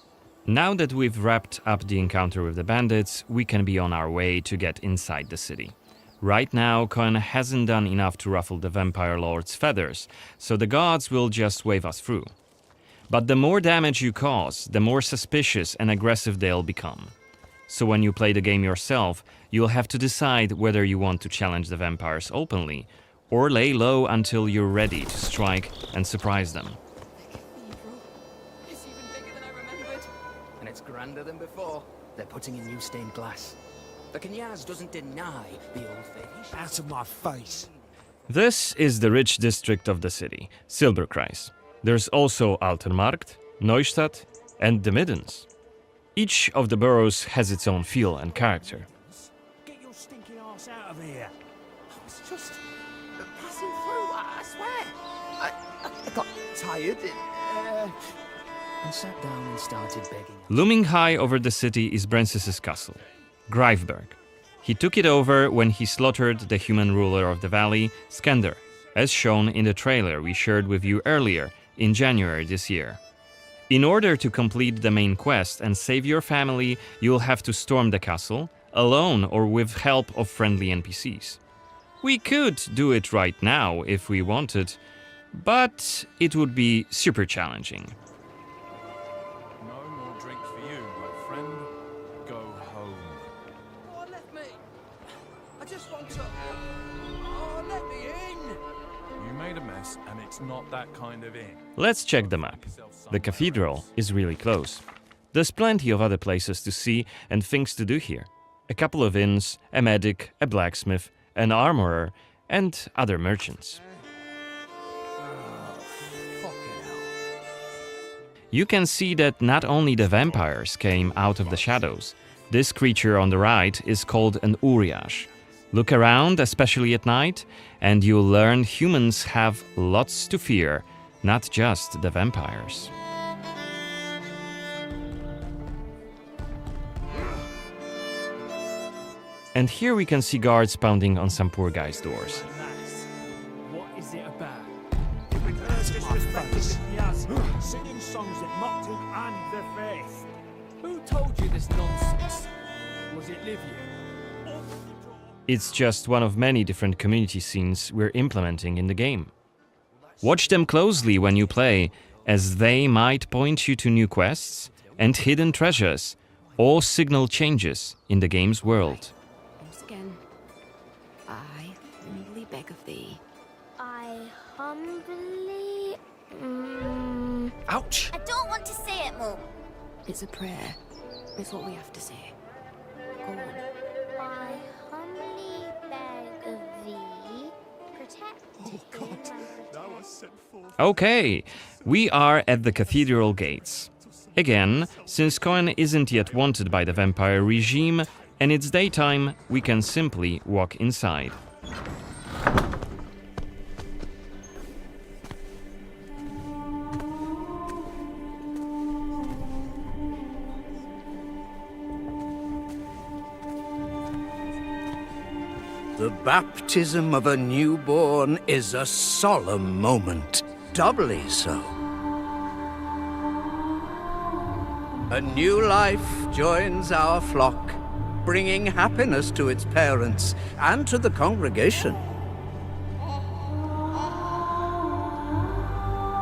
Now that we've wrapped up the encounter with the bandits, we can be on our way to get inside the city. Right now, Cohen hasn't done enough to ruffle the Vampire Lord's feathers, so the gods will just wave us through. But the more damage you cause, the more suspicious and aggressive they'll become. So when you play the game yourself, you'll have to decide whether you want to challenge the vampires openly, or lay low until you're ready to strike and surprise them. It's even bigger than I remembered. And it's grander than before. They're putting in new stained glass. The Knyaz doesn't deny the old faith. Out of my face. This is the rich district of the city, Silberkreis. There's also Altermarkt, Neustadt, and the Middens. Each of the boroughs has its own feel and character. Get your stinking ass out of here. I was just passing through, I swear. I got tired and sat down and started begging. Looming high over the city is Brensis's castle, Greifberg. He took it over when he slaughtered the human ruler of the valley, Skender, as shown in the trailer we shared with you earlier in January this year. In order to complete the main quest and save your family, you'll have to storm the castle, alone or with help of friendly NPCs. We could do it right now if we wanted, but it would be super challenging. No more drink for you, my friend. Go home. Oh, let me. I just want to. Oh, let me in. You made a mess, and it's not that kind of inn. Let's check the map. The cathedral is really close. There's plenty of other places to see and things to do here. A couple of inns, a medic, a blacksmith, an armorer, and other merchants. You can see that not only the vampires came out of the shadows. This creature on the right is called an Uriash. Look around, especially at night, and you'll learn humans have lots to fear, not just the vampires. And here we can see guards pounding on some poor guy's doors. What is it about? Singing songs that mocked him and the faith. Who told you this nonsense? Was it Livia? It's just one of many different community scenes we're implementing in the game. Watch them closely when you play, as they might point you to new quests and hidden treasures, or signal changes in the game's world. Again, I humbly beg of thee. I humbly... Ouch! I don't want to say it, Mum. It's a prayer. It's what we have to say. Go on. I humbly beg of thee, protect him and Okay, we are at the cathedral gates. Again, since Cohen isn't yet wanted by the vampire regime, and it's daytime, we can simply walk inside. The baptism of a newborn is a solemn moment, doubly so. A new life joins our flock, bringing happiness to its parents and to the congregation.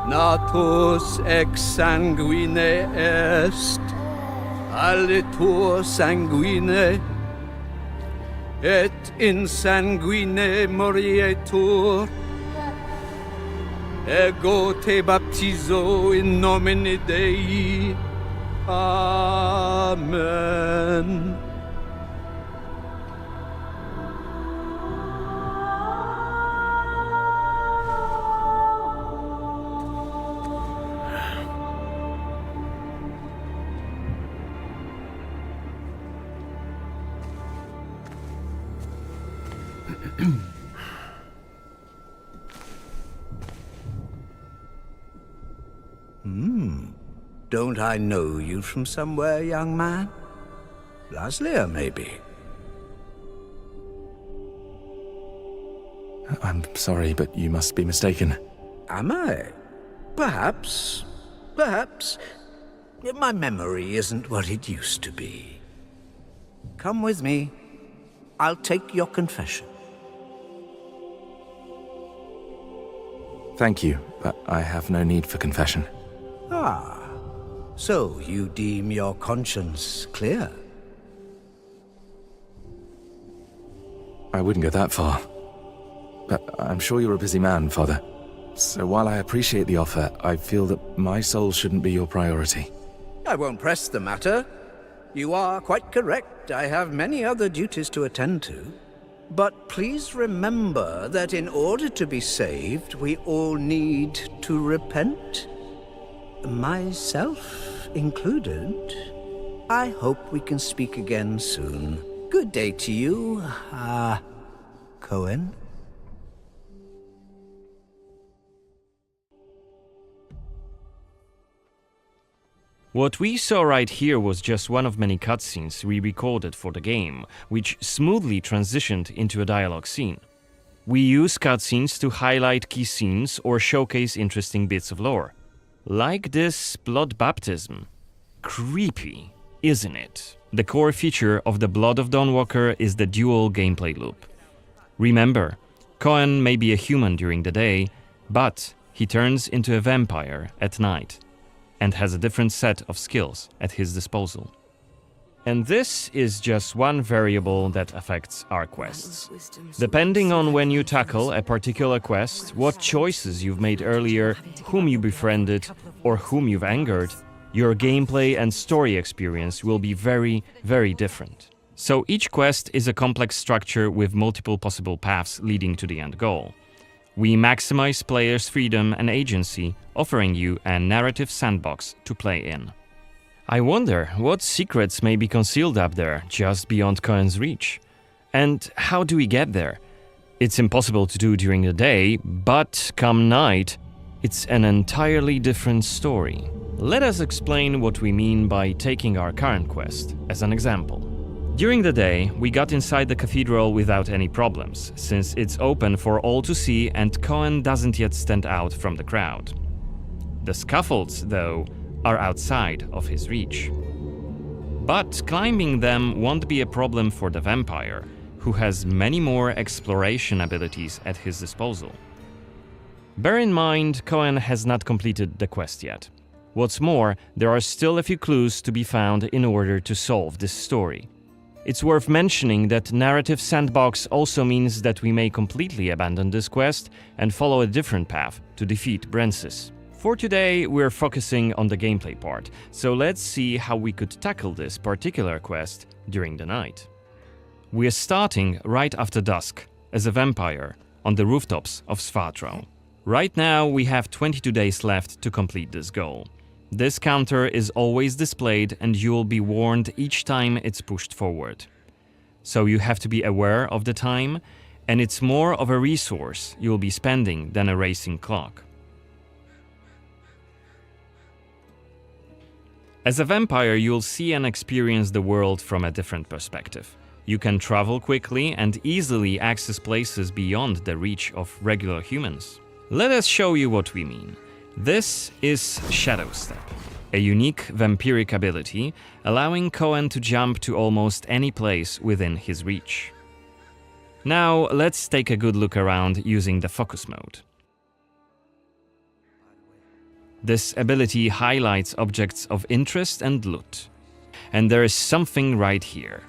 Natus ex sanguine est, alitur sanguine, et in sanguine morietur. Ego te baptizo in nomine Dei. Amen. Don't I know you from somewhere, young man? Laslia, maybe? I'm sorry, but you must be mistaken. Am I? Perhaps. Perhaps. My memory isn't what it used to be. Come with me. I'll take your confession. Thank you, but I have no need for confession. Ah. So you deem your conscience clear? I wouldn't go that far. But I'm sure you're a busy man, Father. So while I appreciate the offer, I feel that my soul shouldn't be your priority. I won't press the matter. You are quite correct. I have many other duties to attend to. But please remember that in order to be saved, we all need to repent. Myself included. I hope we can speak again soon. Good day to you, Cohen. What we saw right here was just one of many cutscenes we recorded for the game, which smoothly transitioned into a dialogue scene. We use cutscenes to highlight key scenes or showcase interesting bits of lore. Like this blood baptism. Creepy, isn't it? The core feature of the Blood of Dawnwalker is the dual gameplay loop. Remember, Cohen may be a human during the day, but he turns into a vampire at night and has a different set of skills at his disposal. And this is just one variable that affects our quests. Depending on when you tackle a particular quest, what choices you've made earlier, whom you befriended, or whom you've angered, your gameplay and story experience will be very, very different. So each quest is a complex structure with multiple possible paths leading to the end goal. We maximize players' freedom and agency, offering you a narrative sandbox to play in. I wonder what secrets may be concealed up there, just beyond Cohen's reach. And how do we get there? It's impossible to do during the day, but come night, it's an entirely different story. Let us explain what we mean by taking our current quest as an example. During the day, we got inside the cathedral without any problems, since it's open for all to see and Cohen doesn't yet stand out from the crowd. The scaffolds, though, are outside of his reach. But climbing them won't be a problem for the vampire, who has many more exploration abilities at his disposal. Bear in mind, Cohen has not completed the quest yet. What's more, there are still a few clues to be found in order to solve this story. It's worth mentioning that narrative sandbox also means that we may completely abandon this quest and follow a different path to defeat Brensis. For today, we're focusing on the gameplay part, so let's see how we could tackle this particular quest during the night. We're starting right after dusk, as a vampire, on the rooftops of Svartrau. Right now, we have 22 days left to complete this goal. This counter is always displayed and you'll be warned each time it's pushed forward. So you have to be aware of the time, and it's more of a resource you'll be spending than a racing clock. As a vampire, you'll see and experience the world from a different perspective. You can travel quickly and easily access places beyond the reach of regular humans. Let us show you what we mean. This is Shadow Step, a unique vampiric ability allowing Cohen to jump to almost any place within his reach. Now let's take a good look around using the focus mode. This ability highlights objects of interest and loot. And there is something right here.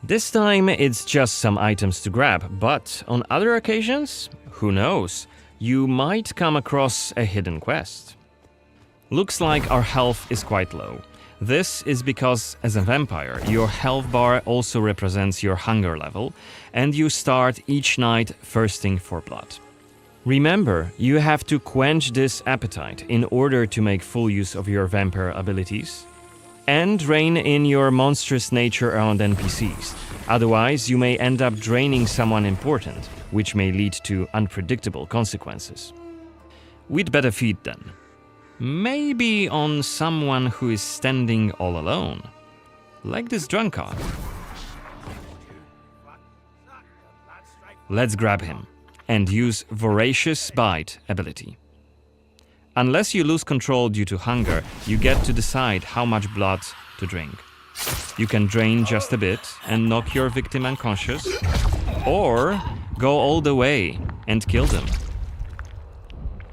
This time it's just some items to grab, but on other occasions, who knows, you might come across a hidden quest. Looks like our health is quite low. This is because, as a vampire, your health bar also represents your hunger level, and you start each night thirsting for blood. Remember, you have to quench this appetite in order to make full use of your vampire abilities, and rein in your monstrous nature around NPCs. Otherwise, you may end up draining someone important, which may lead to unpredictable consequences. We'd better feed then. Maybe on someone who is standing all alone, like this drunkard. Let's grab him and use Voracious Bite ability. Unless you lose control due to hunger, you get to decide how much blood to drink. You can drain just a bit and knock your victim unconscious, or go all the way and kill them.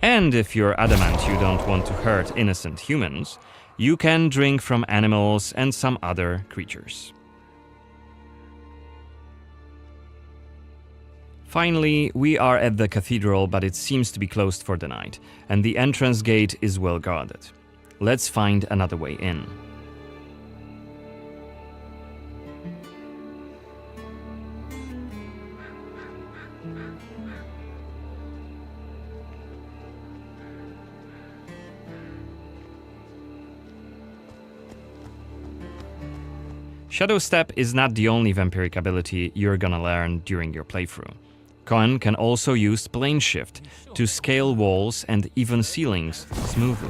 And if you're adamant you don't want to hurt innocent humans, you can drink from animals and some other creatures. Finally, we are at the cathedral, but it seems to be closed for the night, and the entrance gate is well guarded. Let's find another way in. Shadow Step is not the only vampiric ability you're gonna learn during your playthrough. Cohen can also use Plane Shift to scale walls and even ceilings smoothly.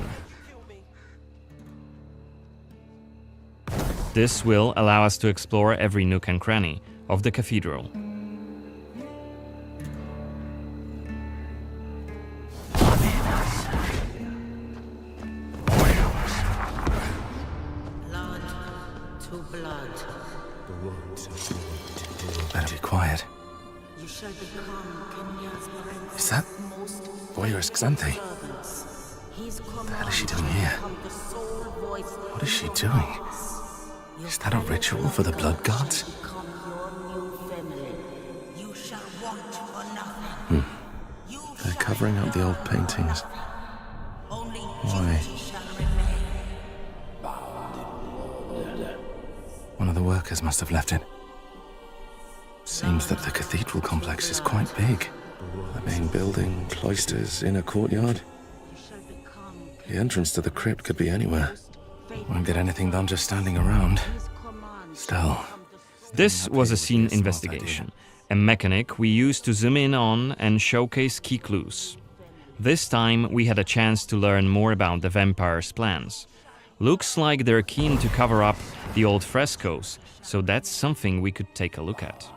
This will allow us to explore every nook and cranny of the cathedral. to blood. Better be quiet. You shall become Kenya's prince. Is that voyeurist Xanthi? What the hell is she doing here? What is she doing? Is that a ritual for the blood gods? They're covering up the old paintings. Why? One of the workers must have left it. Seems that the cathedral complex is quite big. The main building, cloisters, inner courtyard. The entrance to the crypt could be anywhere. Won't get anything done just standing around. Still. This was a scene investigation, a mechanic we used to zoom in on and showcase key clues. This time we had a chance to learn more about the vampire's plans. Looks like they're keen to cover up the old frescoes, so that's something we could take a look at.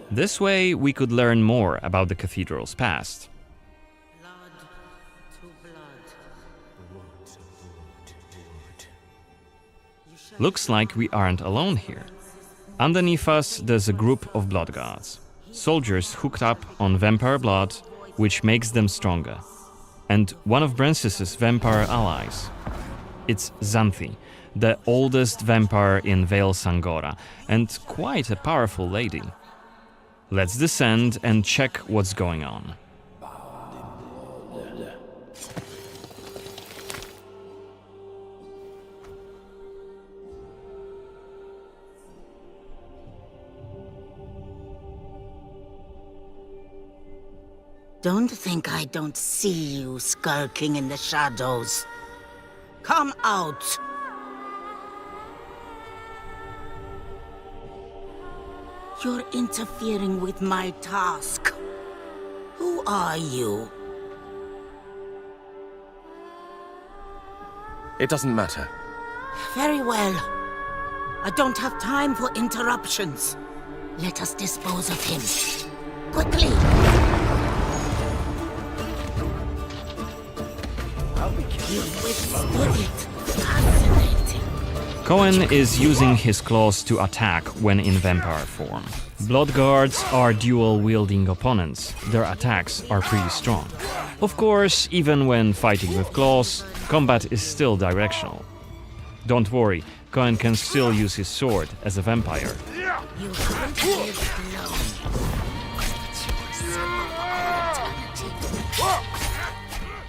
This way we could learn more about the cathedral's past. Looks like we aren't alone here. Underneath us there's a group of blood guards, soldiers hooked up on vampire blood, which makes them stronger, and one of Brensis's vampire allies. It's Xanthi, the oldest vampire in Vale Sangora, and quite a powerful lady. Let's descend and check what's going on. Don't think I don't see you skulking in the shadows. Come out! You're interfering with my task. Who are you? It doesn't matter. Very well. I don't have time for interruptions. Let us dispose of him. Quickly! You've withstood it. Fascinating. Cohen is using his claws to attack when in vampire form. Blood guards are dual-wielding opponents. Their attacks are pretty strong. Of course, even when fighting with claws, combat is still directional. Don't worry, Cohen can still use his sword as a vampire. You haven't lived long.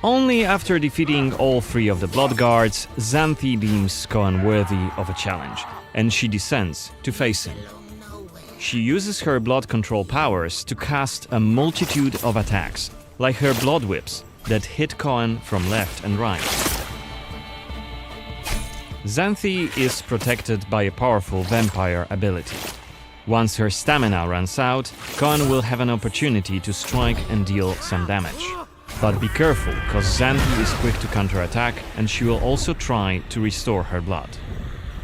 Only after defeating all three of the blood guards, Xanthi deems Cohen worthy of a challenge, and she descends to face him. She uses her blood control powers to cast a multitude of attacks, like her blood whips that hit Cohen from left and right. Xanthi is protected by a powerful vampire ability. Once her stamina runs out, Cohen will have an opportunity to strike and deal some damage. But be careful, cause Xanthi is quick to counterattack and she will also try to restore her blood.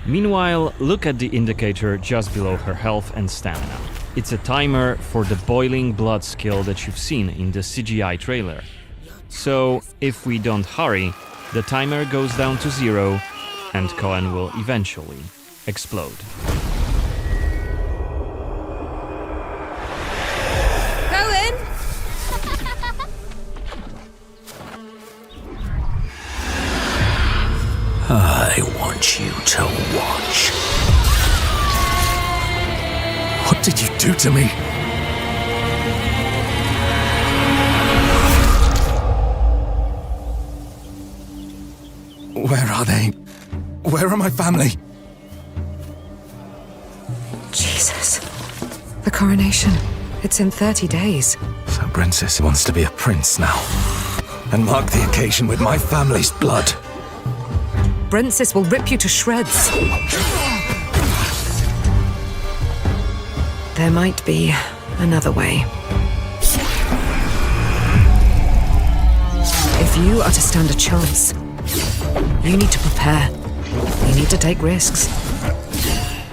Meanwhile, look at the indicator just below her health and stamina. It's a timer for the boiling blood skill that you've seen in the CGI trailer. So, if we don't hurry, the timer goes down to 0 and Cohen will eventually explode. I want you to watch. What did you do to me? Where are they? Where are my family? Jesus. The coronation. It's in 30 days. So Brensis wants to be a prince now. And mark the occasion with my family's blood. Brensis will rip you to shreds. There might be another way. If you are to stand a chance, you need to prepare. You need to take risks.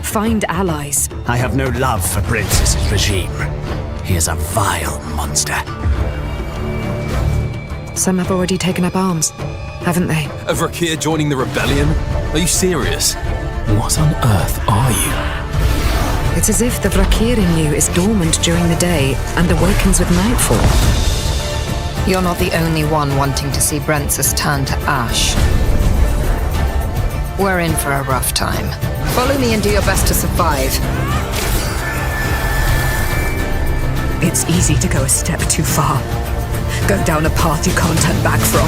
Find allies. I have no love for Brensis' regime. He is a vile monster. Some have already taken up arms, haven't they? A Verkeer joining the rebellion? Are you serious? What on earth are you? It's as if the Vrakir in you is dormant during the day and awakens with nightfall. You're not the only one wanting to see Brent's turn to ash. We're in for a rough time. Follow me and do your best to survive. It's easy to go a step too far. Go down a path you can't turn back from.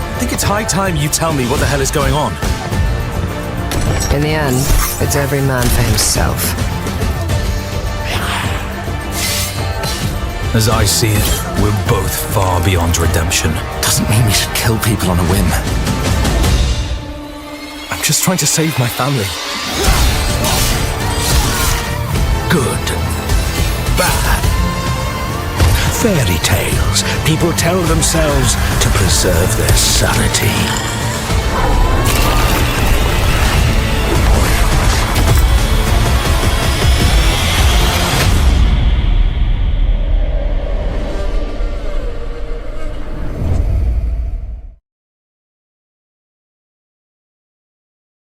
I think it's high time you tell me what the hell is going on. In the end, it's every man for himself. As I see it, we're both far beyond redemption. Doesn't mean we should kill people on a whim. I'm just trying to save my family. Good. Bad. Fairy tales. People tell themselves to preserve their sanity.